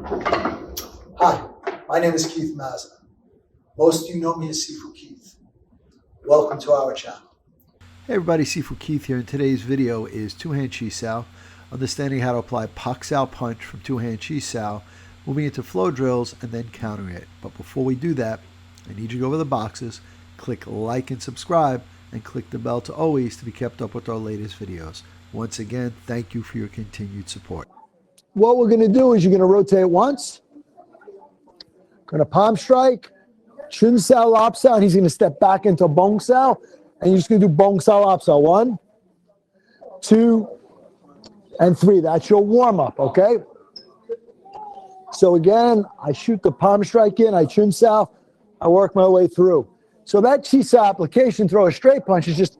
Hi, my name is Keith Mazza. Most of you know me as Sifu Keith. Welcome to our channel. Hey everybody, Sifu Keith here, and today's video is two-hand Chi Sao, understanding how to apply Pak Sao Punch from two-hand Chi Sao, moving into flow drills, and then countering it. But before we do that, I need you to go over the boxes, click like and subscribe, and click the bell to always to be kept up with our latest videos. Once again, thank you for your continued support. What we're going to do is you're going to rotate once, going to palm strike, Chun Sao Lap Sao, and he's going to step back into Bong Sao, and you're just going to do Bong Sao Lap Sao. 1, 2, and 3. That's your warm-up, okay? So again, I shoot the palm strike in, I Chun Sao, I work my way through. So that Chi Sao application, throw a straight punch, is just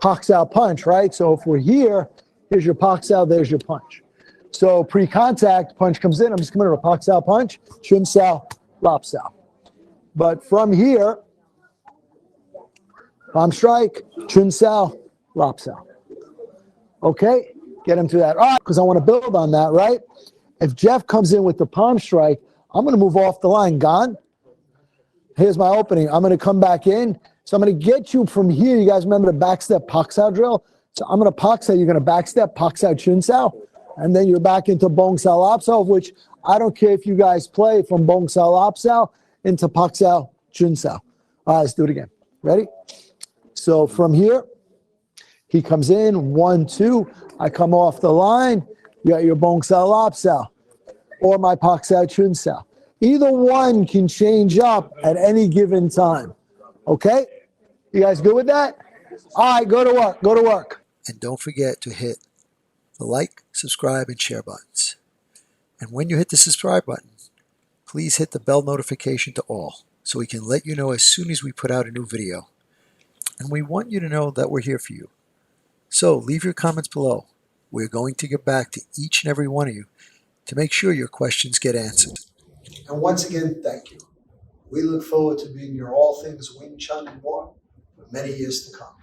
Pak Sao Punch, right? So if we're here, here's your Pak Sao, there's your punch. So pre-contact, punch comes in, I'm just coming to a Pak Sao Punch, Chun Sao, Lap Sao. But from here, palm strike, Chun Sao, Lap Sao. Okay, get him to that. All right, because I want to build on that, right? If Jeff comes in with the palm strike, I'm going to move off the line. Gone. Here's my opening. I'm going to come back in. So I'm going to get you from here. You guys remember the backstep Pak Sao drill? So I'm going to Pak Sao. You're going to backstep Pak Sao Chun Sao. And then you're back into Bong Sao Lap Sao, which I don't care if you guys play from Bong Sao Lap Sao into Pak Sao Chun Sao. All right, let's do it again. Ready? So from here, he comes in, 1, 2. I come off the line. You got your Bong Sao Lap Sao or my Pak Sao Chun Sao. Either one can change up at any given time. Okay? You guys good with that? All right, go to work. Go to work. And don't forget to hit the like, subscribe, and share buttons. And when you hit the subscribe button, please hit the bell notification to all so we can let you know as soon as we put out a new video. And we want you to know that we're here for you. So leave your comments below. We're going to get back to each and every one of you to make sure your questions get answered. And once again, thank you. We look forward to being your all things Wing Chun and more for many years to come.